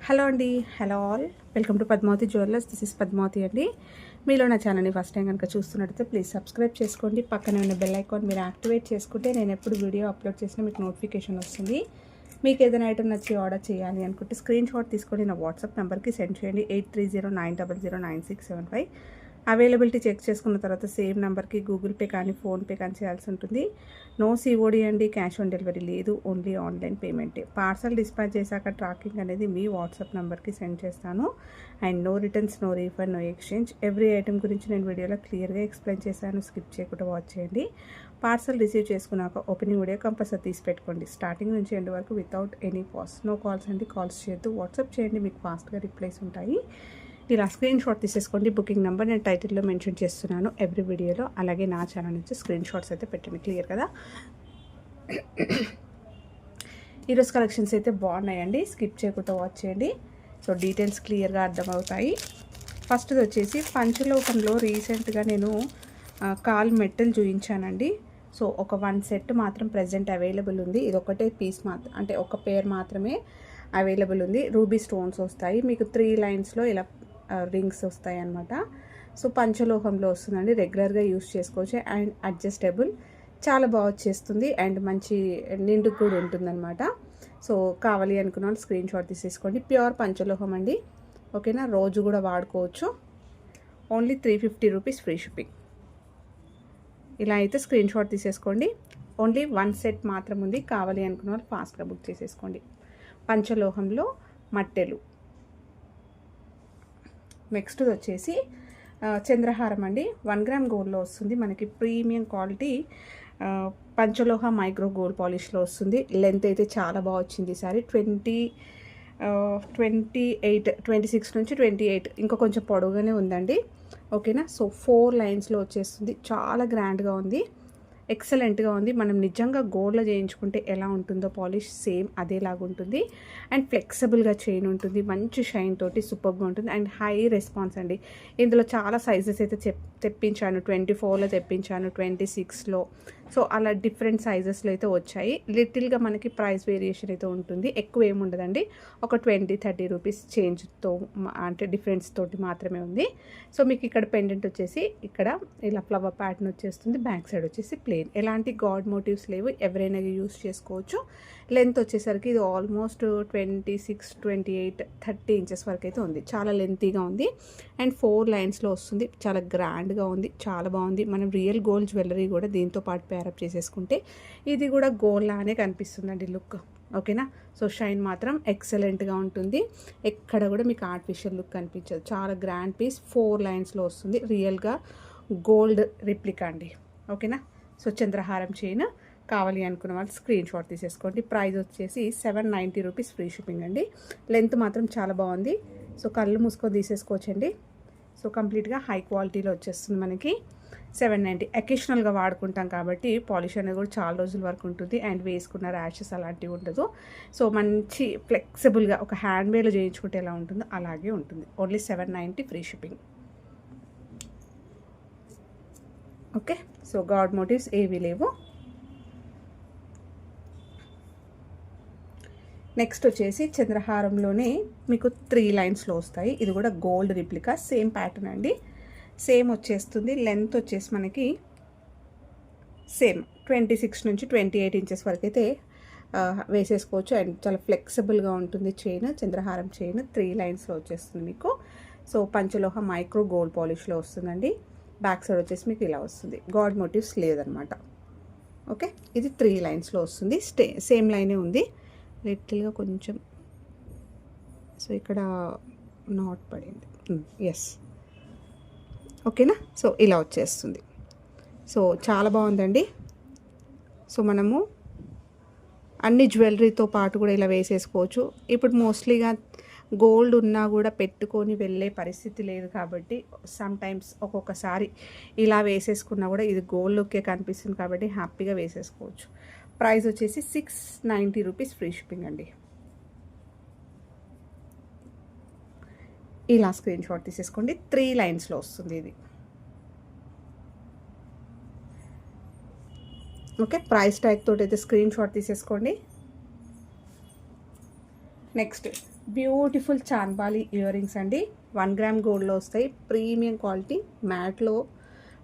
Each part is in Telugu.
హలో అండి. Hello all. Welcome to Padmavati jewellers. This is Padmavati అండి. మీలో నా ఛానల్ని ఫస్ట్ టైం కనుక చూస్తున్నట్టయితే ప్లీజ్ సబ్స్క్రైబ్ చేసుకోండి. పక్కనే ఉన్న బెల్ ఐకాన్ మీరు యాక్టివేట్ చేసుకుంటే నేను ఎప్పుడు వీడియో అప్లోడ్ చేసినా మీకు నోటిఫికేషన్ వస్తుంది. మీకు ఏదైనా ఐటమ్ నచ్చి ఆర్డర్ చేయాలి అనుకుంటే స్క్రీన్ షాట్ తీసుకొని నా వాట్సాప్ నెంబర్కి సెండ్ చేయండి. 8309009675. అవైలబిలిటీ చెక్ చేసుకున్న తర్వాత సేమ్ నెంబర్కి గూగుల్ పే కానీ ఫోన్పే కానీ చేయాల్సి ఉంటుంది. నో సిఓడి అండి, క్యాష్ ఆన్ డెలివరీ లేదు, ఓన్లీ ఆన్లైన్ పేమెంటే. పార్సల్ డిస్పాచ్ చేశాక ట్రాకింగ్ అనేది మీ వాట్సాప్ నెంబర్కి సెండ్ చేస్తాను. And no returns, no refund, no exchange. Every item గురించి నేను వీడియోలో క్లియర్గా ఎక్స్ప్లెయిన్ చేశాను. స్కిప్ చేయకుండా వాచ్ చేయండి. పార్సల్ రిసీవ్ చేసుకున్నాక ఓపెనింగ్ వీడియో కంపల్సరీ తీసి పెట్టుకోండి. స్టార్టింగ్ నుంచి ఎండ్ వరకు without any calls. No calls అండి, కాల్స్ చేయొద్దు. వాట్సాప్ చేయండి, మీకు ఫాస్ట్గా రిప్లైస్ ఉంటాయి. ఇలా స్క్రీన్ షాట్ తీసేసుకోండి. బుకింగ్ నెంబర్ నేను టైటిల్లో మెన్షన్ చేస్తున్నాను ఎవ్రీ వీడియోలో. అలాగే నా ఛానల్ నుంచి స్క్రీన్ షాట్స్ అయితే పెట్టండి. క్లియర్ కదా? ఈరోజు కలెక్షన్స్ అయితే బాగున్నాయండి, స్కిప్ చేయకుండా వాచ్ చేయండి. సో డీటెయిల్స్ క్లియర్గా అర్థమవుతాయి. ఫస్ట్ది వచ్చేసి పంచలోకంలో రీసెంట్గా నేను కాల్ మెట్టలు చూపించానండి. సో ఒక 1 సెట్ మాత్రం ప్రజెంట్ అవైలబుల్ ఉంది. ఇది ఒకటే పీస్ మాత్రం, అంటే ఒక పేర్ మాత్రమే అవైలబుల్ ఉంది. రూబీ స్టోన్స్ వస్తాయి మీకు. 3 లైన్స్లో ఇలా రింగ్స్ వస్తాయి అన్నమాట. సో పంచలోహంలో వస్తుందండి. రెగ్యులర్గా యూస్ చేసుకోవచ్చు అండ్ అడ్జస్టబుల్. చాలా బాగా వచ్చేస్తుంది అండ్ మంచి నిండు కూడా ఉంటుందన్నమాట. సో కావాలి అనుకున్న వాళ్ళు స్క్రీన్ షాట్ తీసేసుకోండి. ప్యూర్ పంచలోహం అండి, ఓకేనా? రోజు కూడా వాడుకోవచ్చు. Only 350 rupees free shipping. ఇలా అయితే స్క్రీన్ షాట్ తీసేసుకోండి. ఓన్లీ 1 సెట్ మాత్రం ఉంది. కావాలి అనుకున్న వాళ్ళు ఫాస్ట్గా బుక్ చేసేసుకోండి. పంచలోహంలో మట్టెలు. నెక్స్ట్ వచ్చేసి చంద్రహారం అండి. 1 గ్రామ్ గోల్డ్లో వస్తుంది మనకి. ప్రీమియం క్వాలిటీ పంచలోహ మైక్రో గోల్డ్ పాలిష్లో వస్తుంది. లెంత్ అయితే చాలా బాగా వచ్చింది ఈసారి. 26 నుంచి 28 ఇంకా కొంచెం పొడవుగానే ఉందండి, ఓకేనా? సో 4 లైన్స్లో వచ్చేస్తుంది. చాలా గ్రాండ్గా ఉంది, ఎక్సలెంట్గా ఉంది. మనం నిజంగా గోల్డ్లో చేయించుకుంటే ఎలా ఉంటుందో పాలిష్ సేమ్ అదేలాగా ఉంటుంది. అండ్ ఫ్లెక్సిబుల్గా చైన్ ఉంటుంది, మంచి షైన్ తోటి సూపర్గా ఉంటుంది అండ్ హై రెస్పాన్స్ అండి. ఇందులో చాలా సైజెస్ అయితే తెప్పించాను. 24లో తెప్పించాను, 26లో. సో అలా డిఫరెంట్ సైజెస్లో అయితే వచ్చాయి. లిటిల్గా మనకి ప్రైస్ వేరియేషన్ అయితే ఉంటుంది, ఎక్కువ ఏముండదండి. ఒక 20-30 రూపీస్ చేంజ్తో, అంటే డిఫరెన్స్ తోటి మాత్రమే ఉంది. సో మీకు ఇక్కడ పెండెంట్ వచ్చేసి ఇక్కడ ఇలా ఫ్లవర్ ప్యాటర్న్ వచ్చేస్తుంది. బ్యాక్ సైడ్ వచ్చేసి ప్లేన్, ఎలాంటి గాడ్ మోటివ్స్ లేవు, ఎవరైనా యూస్ చేసుకోవచ్చు. లెంత్ వచ్చేసరికి ఇది ఆల్మోస్ట్ 26, 28, 30 ఇంచెస్ వరకు అయితే ఉంది. చాలా లెంతీగా ఉంది అండ్ 4 లైన్స్లో వస్తుంది. చాలా గ్రాండ్గా ఉంది, చాలా బాగుంది. మనం రియల్ గోల్డ్ జ్యువెలరీ కూడా దీంతో పాటు పేరప్ చేసేసుకుంటే ఇది కూడా గోల్డ్ లానే కనిపిస్తుందండి లుక్, ఓకేనా? సో షైన్ మాత్రం ఎక్సలెంట్గా ఉంటుంది. ఎక్కడ కూడా మీకు ఆర్టిఫిషియల్ లుక్ కనిపించదు. చాలా గ్రాండ్ పీస్. 4 లైన్స్లో వస్తుంది. రియల్గా గోల్డ్ రిప్లికా అండి, ఓకేనా? సో చంద్రహారం చైన్ కావాలి అనుకున్న వాళ్ళు స్క్రీన్ షాట్ తీసేసుకోండి. ప్రైస్ వచ్చేసి 790 రూపీస్ ఫ్రీ షిప్పింగ్ అండి. లెంత్ మాత్రం చాలా బాగుంది. సో కళ్ళు మూసుకొని తీసేసుకోవచ్చండి. సో కంప్లీట్గా హై క్వాలిటీలో వచ్చేస్తుంది మనకి. 790. అకేషనల్గా వాడుకుంటాం కాబట్టి పాలిష్ అనేది కూడా చాలా రోజుల వరకు ఉంటుంది అండ్ వేసుకున్న ర్యాషెస్ అలాంటివి ఉండదు. సో మంచి ఫ్లెక్సిబుల్గా ఒక హ్యాండ్ మేలో చేయించుకుంటే ఎలా ఉంటుందో అలాగే ఉంటుంది. Only 790 free shipping, okay? So గాడ్ మోటివ్స్ ఏవీ లేవు. నెక్స్ట్ వచ్చేసి చంద్రహారంలోనే మీకు 3 లైన్స్లో వస్తాయి. ఇది కూడా గోల్డ్ రిప్లికా, సేమ్ ప్యాటర్న్ అండి. సేమ్ వచ్చేస్తుంది. లెంత్ వచ్చేసి మనకి సేమ్ 26 నుంచి 28 ఇంచెస్ వరకు అయితే వేసేసుకోవచ్చు అండ్ చాలా ఫ్లెక్సిబుల్గా ఉంటుంది చైన్. చంద్రహారం చైన్ 3 లైన్స్లో వచ్చేస్తుంది మీకు. సో పంచలోహ మైక్రో గోల్డ్ పాలిష్లో వస్తుందండి. బ్యాక్ సైడ్ వచ్చేసి మీకు ఇలా వస్తుంది. గాడ్ మోటివ్స్ లేదనమాట, ఓకే? ఇది 3 లైన్స్లో వస్తుంది. సేమ్ లైనే ఉంది. లిటిల్గా కొంచెం, సో ఇక్కడ నాట్ పడింది, ఎస్, ఓకేనా? సో ఇలా వచ్చేస్తుంది. సో చాలా బాగుందండి. సో మనము అన్ని జ్యువెలరీతో పాటు కూడా ఇలా వేసేసుకోవచ్చు. ఇప్పుడు మోస్ట్లీగా గోల్డ్ ఉన్నా కూడా పెట్టుకొని వెళ్ళే పరిస్థితి లేదు కాబట్టి సమ్ టైమ్స్ ఒక్కొక్కసారి ఇలా వేసేసుకున్నా కూడా ఇది గోల్డ్ లుక్కే కనిపిస్తుంది కాబట్టి హ్యాపీగా వేసేసుకోవచ్చు. ప్రైస్ వచ్చేసి 690 రూపీస్ ఫ్రీ షిప్పింగ్ అండి. ఇలా స్క్రీన్ షాట్ తీసేసుకోండి. 3 లైన్స్లో వస్తుంది ఇది, ఓకే? ప్రైస్ ట్యాగ్ తోటి అయితే స్క్రీన్ షాట్ తీసేసుకోండి. Next beautiful chandbali ear rings అండి. 1 గ్రామ్ గోల్డ్లో వస్తాయి. ప్రీమియం క్వాలిటీ మ్యాట్లో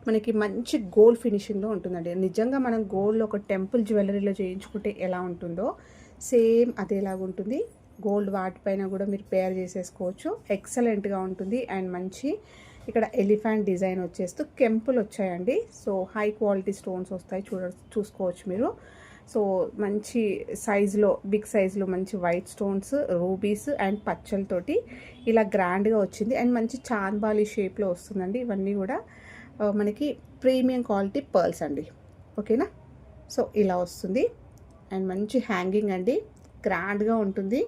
మనకి మంచి గోల్డ్ ఫినిషింగ్లో ఉంటుందండి. నిజంగా మనం గోల్డ్లో ఒక టెంపుల్ జ్యువెలరీలో చేయించుకుంటే ఎలా ఉంటుందో సేమ్ అదేలాగా ఉంటుంది. గోల్డ్ వాటిపైన కూడా మీరు పేర్ చేసేసుకోవచ్చు. ఎక్సలెంట్గా ఉంటుంది. అండ్ మంచి ఇక్కడ ఎలిఫెంట్ డిజైన్ వచ్చేస్తూ కెంపులు వచ్చాయండి. సో హై క్వాలిటీ స్టోన్స్ వస్తాయి, చూసుకోవచ్చు మీరు. సో మంచి సైజులో, బిగ్ సైజులో మంచి వైట్ స్టోన్స్, రూబీస్ అండ్ పచ్చలతోటి ఇలా గ్రాండ్గా వచ్చింది. అండ్ మంచి చాన్బాలి షేప్లో వస్తుందండి. ఇవన్నీ కూడా మనకి ప్రీమియం క్వాలిటీ పర్ల్స్ అండి. ఓకేనా. సో ఇలా వస్తుంది. అండ్ మంచి హ్యాంగింగ్ అండి, గ్రాండ్గా ఉంటుంది.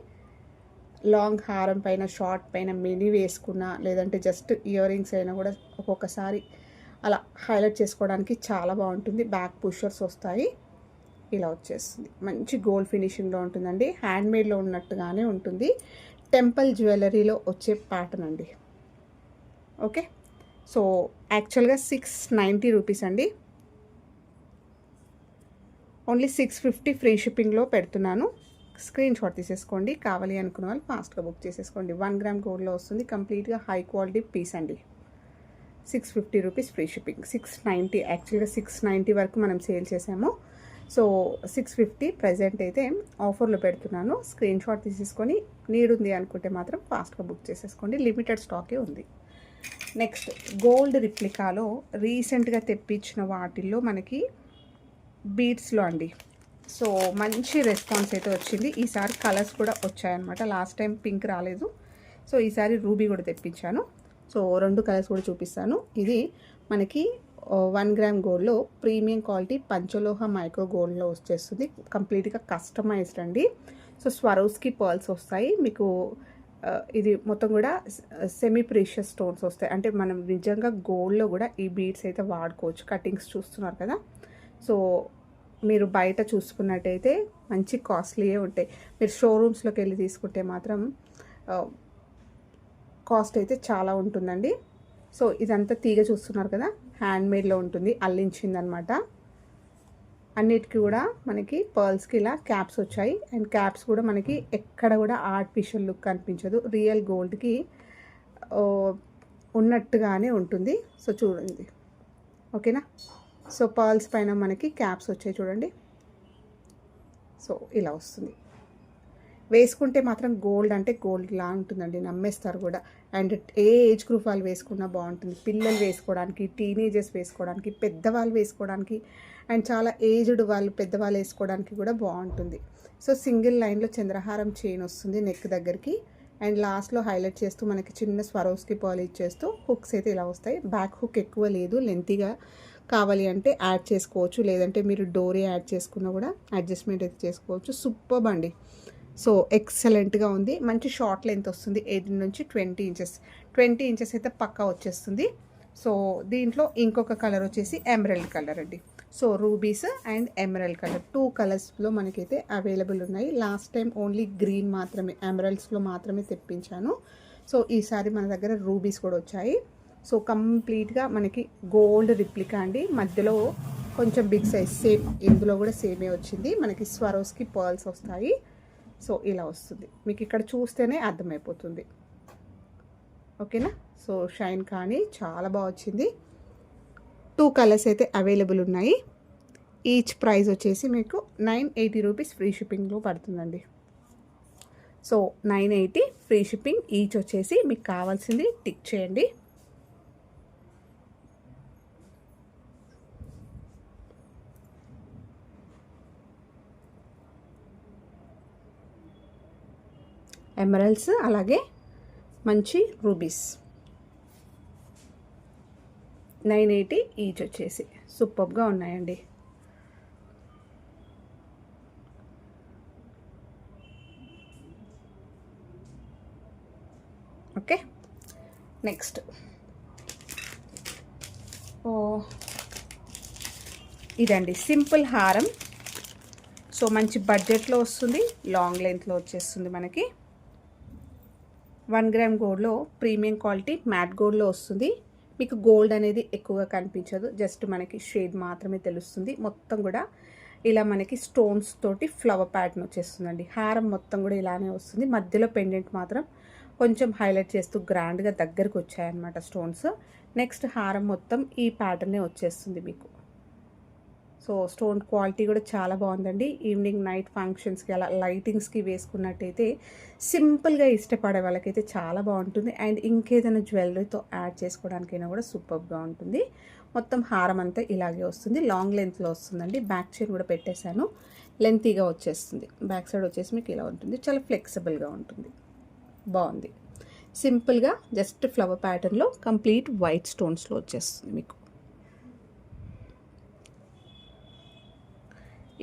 లాంగ్ హారం పైన, షార్ట్ పైన మినీ వేసుకున్నా, లేదంటే జస్ట్ ఇయర్ రింగ్స్ అయినా కూడా ఒక్కొక్కసారి అలా హైలైట్ చేసుకోవడానికి చాలా బాగుంటుంది. బ్యాక్ పుషర్స్ వస్తాయి. ఇలా వచ్చేస్తుంది. మంచి గోల్డ్ ఫినిషింగ్లో ఉంటుందండి. హ్యాండ్మేడ్లో ఉన్నట్టుగానే ఉంటుంది. టెంపుల్ జ్యువెలరీలో వచ్చే ప్యాటర్న్ అండి. ఓకే. సో యాక్చువల్గా 690 రూపీస్ అండి. ఓన్లీ 650 ఫ్రీ షిప్పింగ్లో పెడుతున్నాను. స్క్రీన్ షాట్ తీసేసుకోండి. కావాలి అనుకున్న వాళ్ళు ఫాస్ట్గా బుక్ చేసేసుకోండి. 1 గ్రామ్ గోల్డ్లో వస్తుంది. కంప్లీట్గా హై క్వాలిటీ పీస్ అండి. 650 రూపీస్ ఫ్రీ షిప్పింగ్. 690, యాక్చువల్గా 690 వరకు మనం సేల్ చేసాము. సో 650 ప్రజెంట్ అయితే ఆఫర్లో పెడుతున్నాను. స్క్రీన్ షాట్ తీసేసుకొని నీడ్ ఉంది అనుకుంటే మాత్రం ఫాస్ట్గా బుక్ చేసేసుకోండి. లిమిటెడ్ స్టాకే ఉంది. నెక్స్ట్ గోల్డ్ రిప్లికాలో రీసెంట్గా తెప్పించిన వాటిల్లో మనకి బీడ్స్లో అండి. సో మంచి రెస్పాన్స్ అయితే వచ్చింది. ఈసారి కలర్స్ కూడా వచ్చాయన్నమాట. లాస్ట్ టైం పింక్ రాలేదు. సో ఈసారి రూబీ కూడా తెప్పించాను. సో 2 కలర్స్ కూడా చూపిస్తాను. ఇది మనకి 1 గ్రామ్ గోల్డ్లో ప్రీమియం క్వాలిటీ పంచలోహ మైక్రో గోల్డ్లో వచ్చేస్తుంది. కంప్లీట్గా కస్టమైజ్డ్ అండి. సో స్వరోస్కి పర్ల్స్ వస్తాయి మీకు. ఇది మొత్తం కూడా సెమీ ప్రీషియస్ స్టోన్స్ వస్తాయి. అంటే మనం నిజంగా గోల్డ్లో కూడా ఈ బీడ్స్ అయితే వాడుకోవచ్చు. కటింగ్స్ చూస్తున్నారు కదా. సో మీరు బయట చూసుకున్నట్టయితే మంచి కాస్ట్లీయే ఉంటాయి. మీరు షోరూమ్స్లోకి వెళ్ళి తీసుకుంటే మాత్రం కాస్ట్ అయితే చాలా ఉంటుందండి. సో ఇదంతా తీగ చూస్తున్నారు కదా, హ్యాండ్మేడ్లో ఉంటుంది, అల్లించిందనమాట. అన్నిటికీ కూడా మనకి పర్ల్స్కి ఇలా క్యాప్స్ వచ్చాయి. అండ్ క్యాప్స్ కూడా మనకి ఎక్కడ కూడా ఆర్టిఫిషియల్ లుక్ కనిపించదు. రియల్ గోల్డ్కి ఉన్నట్టుగానే ఉంటుంది. సో చూడండి. ఓకేనా. సో పర్ల్స్ పైన మనకి క్యాప్స్ వచ్చాయి చూడండి. సో ఇలా వస్తుంది. వేసుకుంటే మాత్రం గోల్డ్ అంటే గోల్డ్ లా ఉంటుందండి, నమ్మేస్తారు కూడా. అండ్ ఏ ఏజ్ గ్రూప్ వాళ్ళు వేసుకున్నా బాగుంటుంది. పిల్లలు వేసుకోవడానికి, టీనేజర్స్ వేసుకోవడానికి, పెద్దవాళ్ళు వేసుకోవడానికి, అండ్ చాలా ఏజ్డ్ వాళ్ళు, పెద్దవాళ్ళు వేసుకోవడానికి కూడా బాగుంటుంది. సో సింగిల్ లైన్లో చంద్రహారం చైన్ వస్తుంది నెక్ దగ్గరికి. అండ్ లాస్ట్లో హైలైట్ చేస్తూ మనకి చిన్న స్వరోస్కి పర్ల్ ఇచ్చేస్తూ హుక్స్ అయితే ఇలా వస్తాయి. బ్యాక్ హుక్ ఎక్కువ లేదు, లెంతీగా కావాలి అంటే యాడ్ చేసుకోవచ్చు. లేదంటే మీరు డోరీ యాడ్ చేసుకున్నా కూడా అడ్జస్ట్మెంట్ అయితే చేసుకోవచ్చు. సూపర్బ్ అండి. సో ఎక్సలెంట్గా ఉంది. మంచి షార్ట్ లెంత్ వస్తుంది. 18 నుంచి 20 ఇంచెస్. 20 ఇంచెస్ అయితే పక్కా వచ్చేస్తుంది. సో దీంట్లో ఇంకొక కలర్ వచ్చేసి ఎమరల్డ్ కలర్ అండి. So rubies and emerald colour 2 కలర్స్లో మనకైతే అవైలబుల్ ఉన్నాయి. లాస్ట్ టైం ఓన్లీ గ్రీన్ మాత్రమే, ఎమరల్డ్స్లో మాత్రమే తెప్పించాను. సో ఈసారి మన దగ్గర రూబీస్ కూడా వచ్చాయి. సో కంప్లీట్గా మనకి గోల్డ్ రిప్లికా అండి. మధ్యలో కొంచెం బిగ్ సైజ్, సేమ్ ఇందులో కూడా సేమే వచ్చింది. మనకి స్వరోస్కి పర్ల్స్ వస్తాయి. సో ఇలా వస్తుంది. మీకు ఇక్కడ చూస్తేనే అర్థమైపోతుంది. ఓకేనా. సో షైన్ కానీ చాలా బాగా వచ్చింది. 2 కలర్స్ అయితే అవైలబుల్ ఉన్నాయి. ఈచ్ ప్రైస్ వచ్చేసి మీకు 980 రూపీస్ ఫ్రీ షిప్పింగ్లో పడుతుందండి. So 980 free shipping. ఈచ్ వచ్చేసి మీకు కావాల్సింది టిక్ చేయండి. ఎమరల్డ్స్ అలాగే మంచి రూబీస్ 980 ఈచ్ వచ్చేసి సూపర్గా ఉన్నాయండి. ఓకే. నెక్స్ట్ ఇదండి సింపుల్ హారం. సో మంచి బడ్జెట్లో వస్తుంది, లాంగ్ లెంత్లో వచ్చేస్తుంది మనకి. 1 గ్రామ్ గోల్డ్లో ప్రీమియం క్వాలిటీ మ్యాట్ గోల్డ్లో వస్తుంది. మీకు గోల్డ్ అనేది ఎక్కువగా కనిపించదు, జస్ట్ మనకి షేడ్ మాత్రమే తెలుస్తుంది. మొత్తం కూడా ఇలా మనకి స్టోన్స్ తోటి ఫ్లవర్ ప్యాటర్న్ వచ్చేస్తుందండి. హారం మొత్తం కూడా ఇలానే వస్తుంది. మధ్యలో పెండెంట్ మాత్రం కొంచెం హైలైట్ చేస్తూ గ్రాండ్గా దగ్గరకు వచ్చాయన్నమాట స్టోన్స్. నెక్స్ట్ హారం మొత్తం ఈ ప్యాటర్నే వచ్చేస్తుంది మీకు. సో స్టోన్ క్వాలిటీ కూడా చాలా బాగుందండి. ఈవినింగ్ నైట్ ఫంక్షన్స్కి అలా లైటింగ్స్కి వేసుకున్నట్టయితే సింపుల్గా ఇష్టపడే వాళ్ళకైతే చాలా బాగుంటుంది. అండ్ ఇంకేదైనా జ్యువెలరీతో యాడ్ చేసుకోవడానికైనా కూడా సూపర్గా ఉంటుంది. మొత్తం హారం అంతా ఇలాగే వస్తుంది. లాంగ్ లెంత్లో వస్తుందండి. బ్యాక్ చైన్ కూడా పెట్టేశాను. లెంతీగా వచ్చేస్తుంది. బ్యాక్ సైడ్ వచ్చేసి మీకు ఇలా ఉంటుంది. చాలా ఫ్లెక్సిబుల్గా ఉంటుంది. బాగుంది. సింపుల్గా జస్ట్ ఫ్లవర్ ప్యాటర్న్లో కంప్లీట్ వైట్ స్టోన్స్లో వచ్చేస్తుంది మీకు.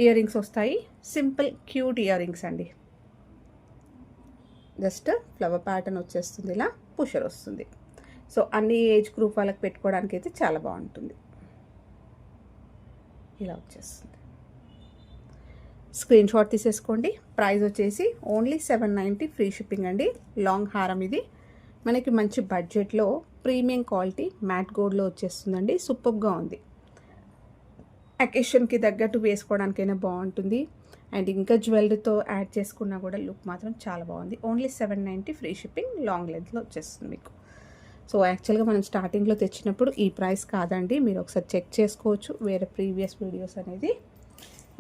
ఇయర్ రింగ్స్ వస్తాయి. సింపుల్ క్యూట్ ఇయర్ రింగ్స్ అండి. జస్ట్ ఫ్లవర్ ప్యాటర్న్ వచ్చేస్తుంది. ఇలా పుషర్ వస్తుంది. సో అన్ని ఏజ్ గ్రూప్ వాళ్ళకి పెట్టుకోవడానికి అయితే చాలా బాగుంటుంది. ఇలా వచ్చేస్తుంది. స్క్రీన్ షాట్ తీసేసుకోండి. ప్రైస్ వచ్చేసి ఓన్లీ 790 ఫ్రీ షిప్పింగ్ అండి. లాంగ్ హారం ఇది మనకి మంచి బడ్జెట్లో ప్రీమియం క్వాలిటీ మ్యాట్ గోల్డ్లో వచ్చేస్తుందండి. సూపర్గా ఉంది. అకేషన్కి తగ్గట్టు వేసుకోవడానికైనా బాగుంటుంది. అండ్ ఇంకా జ్యువెలరీతో యాడ్ చేసుకున్నా కూడా లుక్ మాత్రం చాలా బాగుంది. Only 790 free shipping. లాంగ్ లెంత్లో వచ్చేస్తుంది మీకు. సో యాక్చువల్గా మనం స్టార్టింగ్లో తెచ్చినప్పుడు ఈ ప్రైస్ కాదండి. మీరు ఒకసారి చెక్ చేసుకోవచ్చు వేరే ప్రీవియస్ వీడియోస్ అనేది.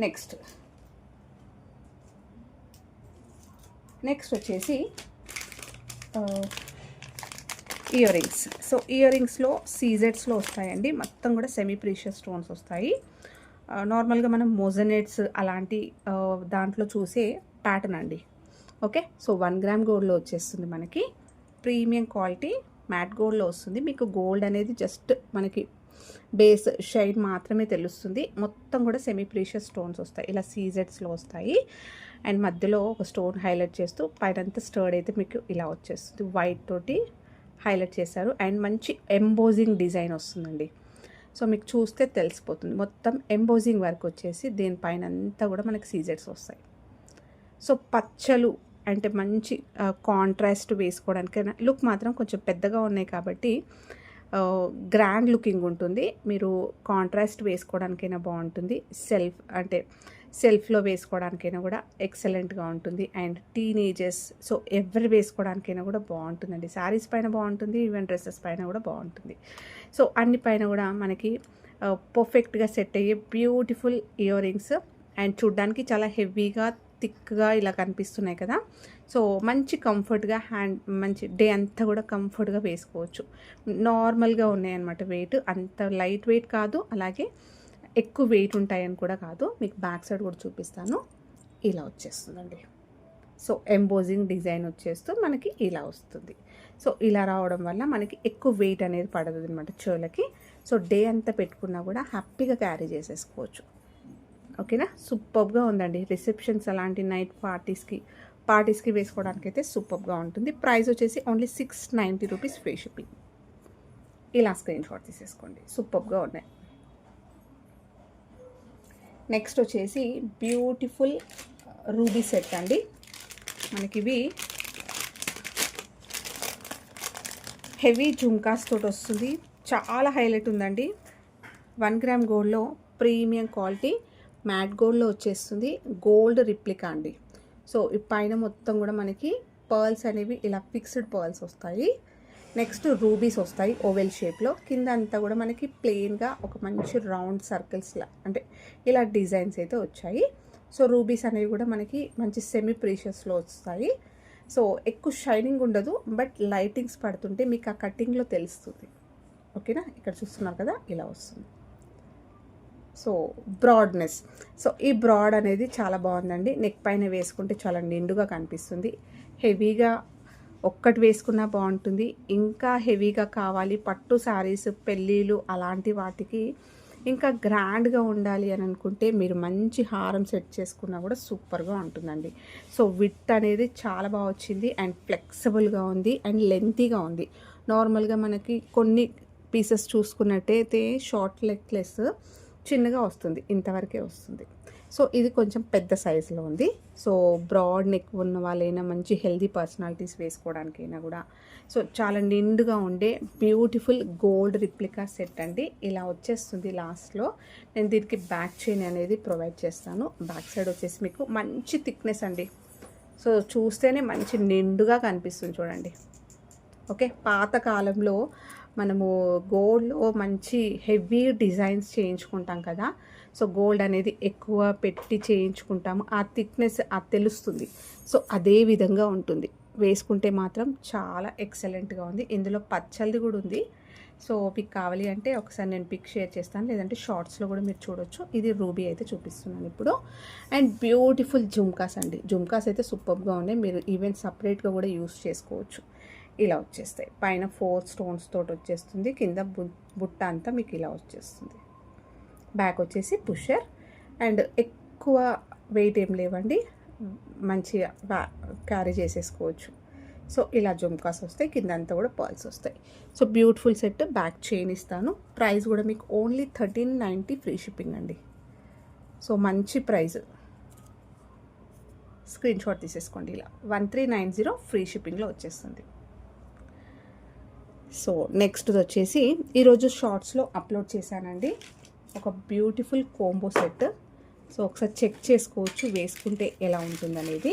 నెక్స్ట్ వచ్చేసి ఇయర్ రింగ్స్. సో ఇయర్ రింగ్స్లో సీజెడ్స్లో వస్తాయండి. మొత్తం కూడా సెమీ ప్రీషియస్ స్టోన్స్ వస్తాయి. నార్మల్గా మనం మోజనెట్స్ అలాంటి దాంట్లో చూసే ప్యాటర్న్ అండి. ఓకే. సో 1 గ్రామ్ గోల్డ్లో వచ్చేస్తుంది మనకి. ప్రీమియం క్వాలిటీ మ్యాట్ గోల్డ్లో వస్తుంది. మీకు గోల్డ్ అనేది జస్ట్ మనకి బేస్ షైన్ మాత్రమే తెలుస్తుంది. మొత్తం కూడా సెమీ ప్రీషియస్ స్టోన్స్ వస్తాయి. ఇలా సీజెడ్స్లో వస్తాయి. అండ్ మధ్యలో ఒక స్టోన్ హైలైట్ చేస్తూ పైనంతా స్టర్డ్ అయితే మీకు ఇలా వచ్చేస్తుంది. వైట్ తోటి హైలైట్ చేశారు. అండ్ మంచి ఎంబోజింగ్ డిజైన్ వస్తుందండి. సో మీకు చూస్తే తెలిసిపోతుంది. మొత్తం ఎంబోజింగ్ వర్క్ వచ్చేసి దీనిపైన అంతా కూడా మనకి సీజెడ్స్ వస్తాయి. సో పచ్చలు అంటే మంచి కాంట్రాస్ట్ వేసుకోవడానికైనా లుక్ మాత్రం కొంచెం పెద్దగా ఉన్నాయి కాబట్టి గ్రాండ్ లుకింగ్ ఉంటుంది. మీరు కాంట్రాస్ట్ వేసుకోవడానికైనా బాగుంటుంది. సెల్ఫ్లో వేసుకోవడానికైనా కూడా ఎక్సలెంట్గా ఉంటుంది. అండ్ టీనేజర్స్ సో ఎవరు వేసుకోవడానికైనా కూడా బాగుంటుందండి. శారీస్ పైన బాగుంటుంది. ఈవెన్ డ్రెస్సెస్ పైన కూడా బాగుంటుంది. సో అన్ని పైన కూడా మనకి పర్ఫెక్ట్గా సెట్ అయ్యే బ్యూటిఫుల్ ఇయర్ రింగ్స్. అండ్ చూడ్డానికి చాలా హెవీగా థిక్గా ఇలా కనిపిస్తున్నాయి కదా. సో మంచి కంఫర్ట్గా మంచి డే అంతా కూడా కంఫర్ట్గా వేసుకోవచ్చు. నార్మల్గా ఉన్నాయన్నమాట. వెయిట్ అంత లైట్ వెయిట్ కాదు, అలాగే ఎక్కువ వెయిట్ ఉంటాయని కూడా కాదు. మీకు బ్యాక్ సైడ్ కూడా చూపిస్తాను. ఇలా వచ్చేస్తుందండి. సో ఎంబోజింగ్ డిజైన్ వచ్చేస్తూ మనకి ఇలా వస్తుంది. సో ఇలా రావడం వల్ల మనకి ఎక్కువ వెయిట్ అనేది పడదు అనమాట చెవులకి. సో డే అంతా పెట్టుకున్నా కూడా హ్యాపీగా క్యారీ చేసేసుకోవచ్చు. ఓకేనా. సూపర్గా ఉందండి. రిసెప్షన్స్ అలాంటి నైట్ పార్టీస్కి వేసుకోవడానికి అయితే సూపర్గా ఉంటుంది. ప్రైస్ వచ్చేసి ఓన్లీ 690 రూపీస్ ఫ్రీ షిప్పింగ్. ఇలా స్క్రీన్ షాట్ తీసేసుకోండి. సూపర్గా ఉన్నాయి. నెక్స్ట్ వచ్చేసి బ్యూటిఫుల్ రూబీ సెట్ అండి. మనకి ఇవి హెవీ జుంకాస్ తోటి వస్తుంది. చాలా హైలైట్ ఉందండి. 1 గ్రామ్ గోల్డ్లో ప్రీమియం క్వాలిటీ మ్యాట్ గోల్డ్లో వచ్చేస్తుంది. గోల్డ్ రిప్లికా అండి. సో ఈ పైన మొత్తం కూడా మనకి పర్ల్స్ అనేవి ఇలా ఫిక్స్డ్ పర్ల్స్ వస్తాయి. నెక్స్ట్ రూబీస్ వస్తాయి ఓవెల్ షేప్లో. కింద అంతా కూడా మనకి ప్లెయిన్గా ఒక మంచి రౌండ్ సర్కిల్స్లా అంటే ఇలా డిజైన్స్ అయితే వచ్చాయి. సో రూబీస్ అనేవి కూడా మనకి మంచి సెమీ ప్రీషియస్లో వస్తాయి. సో ఎక్కువ షైనింగ్ ఉండదు, బట్ లైటింగ్స్ పడుతుంటే మీకు ఆ కటింగ్లో తెలుస్తుంది. ఓకేనా. ఇక్కడ చూస్తున్నారు కదా, ఇలా వస్తుంది. So broadness. సో ఈ బ్రాడ్ అనేది చాలా బాగుందండి. నెక్ పైన వేసుకుంటే చాలా నిండుగా కనిపిస్తుంది. హెవీగా ఒక్కటి వేసుకున్నా బాగుంటుంది. ఇంకా హెవీగా కావాలి పట్టు శారీస్, పెళ్ళిళ్ళు అలాంటి వాటికి ఇంకా గ్రాండ్గా ఉండాలి అని అనుకుంటే మీరు మంచి హారం సెట్ చేసుకున్నా కూడా సూపర్గా ఉంటుందండి. సో విత్ అనేది చాలా బాగా వచ్చింది. అండ్ ఫ్లెక్సిబుల్గా ఉంది. అండ్ లెంతీగా ఉంది. నార్మల్గా మనకి కొన్ని పీసెస్ చూసుకున్నట్టయితే షార్ట్ నెక్లెస్ చిన్నగా వస్తుంది, ఇంతవరకే వస్తుంది. సో ఇది కొంచెం పెద్ద సైజులో ఉంది. సో బ్రాడ్ నెక్ ఉన్న వాళ్ళైనా, మంచి హెల్దీ పర్సనాలిటీస్ వేసుకోవడానికైనా కూడా సో చాలా నిండుగా ఉండే బ్యూటిఫుల్ గోల్డ్ రిప్లికా సెట్ అండి. ఇలా వచ్చేస్తుంది. లాస్ట్లో నేను దీనికి బ్యాక్ చైన్ అనేది ప్రొవైడ్ చేస్తాను. బ్యాక్ సైడ్ వచ్చేసి మీకు మంచి థిక్నెస్ అండి. సో చూస్తేనే మంచి నిండుగా కనిపిస్తుంది చూడండి. ఓకే, పాతకాలంలో మనము గోల్డ్లో మంచి హెవీ డిజైన్స్ చేయించుకుంటాం కదా. సో గోల్డ్ అనేది ఎక్కువ పెట్టి చేయించుకుంటాము. ఆ థిక్నెస్ తెలుస్తుంది. సో అదే విధంగా ఉంటుంది. వేసుకుంటే మాత్రం చాలా ఎక్సలెంట్గా ఉంది. ఇందులో పచ్చల్ది కూడా ఉంది. సో మీకు కావాలి అంటే ఒకసారి నేను పిక్ షేర్ చేస్తాను, లేదంటే షార్ట్స్లో కూడా మీరు చూడొచ్చు. ఇది రూబీ అయితే చూపిస్తున్నాను ఇప్పుడు. అండ్ బ్యూటిఫుల్ జుమ్కాస్ అండి. జుమ్కాస్ అయితే సూపర్గా ఉన్నాయి. మీరు ఈవెన్ సపరేట్గా కూడా యూస్ చేసుకోవచ్చు. ఇలా వచ్చేస్తాయి. పైన 4 స్టోన్స్ తోటి వచ్చేస్తుంది. కింద బుట్ట అంతా మీకు ఇలా వచ్చేస్తుంది. బ్యాక్ వచ్చేసి పుషర్. అండ్ ఎక్కువ వెయిట్ ఏం లేవండి, మంచిగా క్యారీ చేసేసుకోవచ్చు. సో ఇలా జుమ్కాస్ వస్తాయి. కింద అంతా కూడా పర్ల్స్ వస్తాయి. So beautiful set. Back chain ఇస్తాను. ప్రైస్ కూడా మీకు ఓన్లీ 1390 ఫ్రీ షిప్పింగ్ అండి. సో మంచి ప్రైస్. స్క్రీన్ షాట్ తీసేసుకోండి. ఇలా 1390 ఫ్రీ షిప్పింగ్లో వచ్చేస్తుంది. సో నెక్స్ట్ వచ్చేసి ఈరోజు షార్ట్స్లో అప్లోడ్ చేశానండి ఒక బ్యూటిఫుల్ కోంబో సెట్. సో ఒకసారి చెక్ చేసుకోవచ్చు వేసుకుంటే ఎలా ఉంటుందనేది.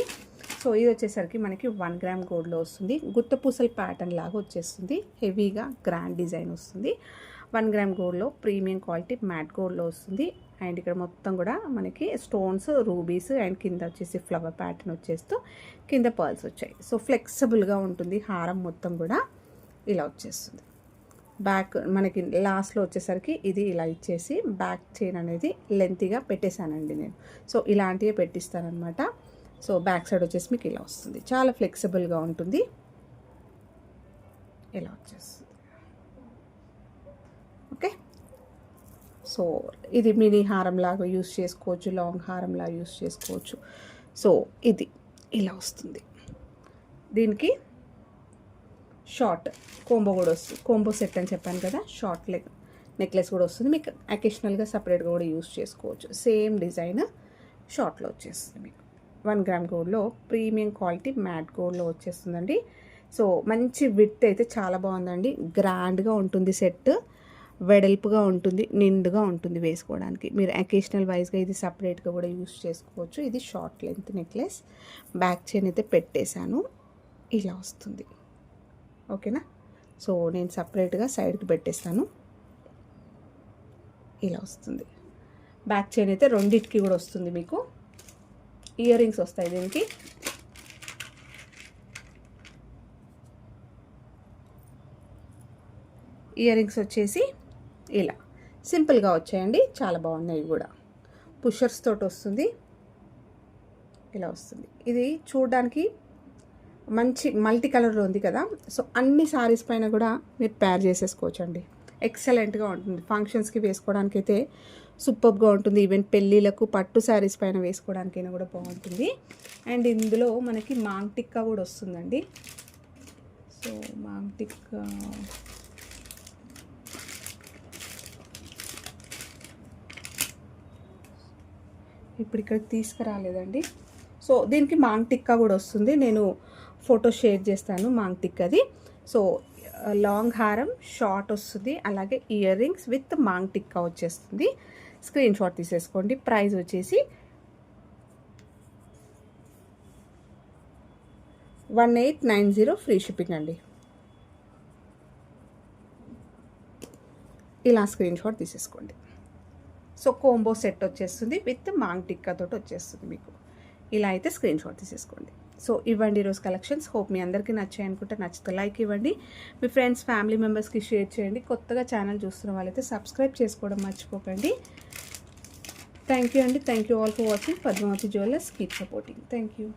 సో ఇది వచ్చేసరికి మనకి 1 గ్రామ్ గోల్డ్లో వస్తుంది. గుట్టపూసల ప్యాటర్న్ లాగా వచ్చేస్తుంది. హెవీగా గ్రాండ్ డిజైన్ వస్తుంది. 1 గ్రామ్ గోల్డ్లో ప్రీమియం క్వాలిటీ మ్యాట్ గోల్డ్లో వస్తుంది. అండ్ ఇక్కడ మొత్తం కూడా మనకి స్టోన్స్, రూబీస్ అండ్ కింద వచ్చేసి ఫ్లవర్ ప్యాటర్న్ వచ్చేస్తూ కింద పర్ల్స్ వచ్చాయి. సో ఫ్లెక్సిబుల్గా ఉంటుంది. హారం మొత్తం కూడా ఇలా వచ్చేస్తుంది. బ్యాక్ మనకి లాస్ట్లో వచ్చేసరికి ఇది ఇలా ఇచ్చేసి బ్యాక్ చైన్ అనేది లెంతీగా పెట్టేశానండి నేను. సో ఇలాంటివే పెట్టిస్తానమాట. సో బ్యాక్ సైడ్ వచ్చేసి మీకు ఇలా వస్తుంది. చాలా ఫ్లెక్సిబుల్గా ఉంటుంది. ఇలా వచ్చేస్తుంది. ఓకే, సో ఇది మినీ హారం లాగా యూస్ చేసుకోవచ్చు, లాంగ్ హారం లాగా యూస్ చేసుకోవచ్చు. సో ఇది ఇలా వస్తుంది. దీనికి షార్ట్ కోంబో కూడా వస్తుంది. కోంబో సెట్ అని చెప్పాను కదా, షార్ట్ లెగ్ నెక్లెస్ కూడా వస్తుంది. మీకు అకేషనల్గా సపరేట్గా కూడా యూస్ చేసుకోవచ్చు. సేమ్ డిజైన్ షార్ట్లో వచ్చేస్తుంది. మీకు 1 గ్రామ్ గోల్డ్లో ప్రీమియం క్వాలిటీ మ్యాట్ గోల్డ్లో వచ్చేస్తుందండి. సో మంచి విడ్త్ అయితే చాలా బాగుందండి. గ్రాండ్గా ఉంటుంది సెట్. వెడల్పుగా ఉంటుంది, నిండుగా ఉంటుంది వేసుకోవడానికి. మీరు అకేషనల్ వైజ్గా ఇది సపరేట్గా కూడా యూస్ చేసుకోవచ్చు. ఇది short length necklace. Back chain అయితే పెట్టేశాను. ఇలా వస్తుంది. ఓకేనా. సో నేను సపరేట్గా సైడ్కి పెట్టేస్తాను. ఇలా వస్తుంది. బ్యాక్ చైన్ అయితే రెండిటికి కూడా వస్తుంది. మీకు ఇయర్ రింగ్స్ వస్తాయి దీనికి. ఇయర్ రింగ్స్ వచ్చేసి ఇలా సింపుల్గా వచ్చాయండి. చాలా బాగున్నాయి కూడా. పుషర్స్ తోటి వస్తుంది. ఇలా వస్తుంది. ఇది చూడడానికి మంచి మల్టీ కలర్లో ఉంది కదా. సో అన్ని సారీస్ పైన కూడా మీరు పేర్ చేసేసుకోవచ్చు అండి. ఎక్సలెంట్గా ఉంటుంది. ఫంక్షన్స్కి వేసుకోవడానికి అయితే సూపర్గా ఉంటుంది. ఈవెన్ పెళ్ళిళ్ళకు పట్టు శారీస్ పైన వేసుకోవడానికైనా కూడా బాగుంటుంది. అండ్ ఇందులో మనకి మాంగ్ టిక్కా కూడా వస్తుందండి. సో మాంగ్ టిక్కా ఇప్పుడు ఇక్కడికి తీసుకురాలేదండి. సో దీనికి మాంగ్ టిక్కా కూడా వస్తుంది. నేను ఫోటో షేర్ చేస్తాను మాంగ్ టిక్కాది. సో లాంగ్ హారం షార్ట్ వస్తుంది. అలాగే ear rings with maang tikka వచ్చేస్తుంది. స్క్రీన్ షాట్ తీసేసుకోండి. ప్రైస్ వచ్చేసి 1890 ఫ్రీ షిప్పింగ్ అండి. ఇలా స్క్రీన్ షాట్ తీసేసుకోండి. సో కోంబో సెట్ వచ్చేస్తుంది విత్ మాంగ్ టిక్కా తోటి వచ్చేస్తుంది మీకు. ఇలా అయితే స్క్రీన్ షాట్ తీసేసుకోండి. సో ఇవ్వండి ఈరోజు కలెక్షన్స్. హోప్ మీ అందరికీ నచ్చాయి అనుకుంటే, నచ్చితే లైక్ ఇవ్వండి. మీ ఫ్రెండ్స్, ఫ్యామిలీ మెంబర్స్కి షేర్ చేయండి. కొత్తగా ఛానల్ చూస్తున్న వాళ్ళైతే సబ్స్క్రైబ్ చేసుకోవడం మర్చిపోకండి. థ్యాంక్ యూ అండి. Thank you all for watching. Padmavathi jewellers. Keep supporting. Thank you.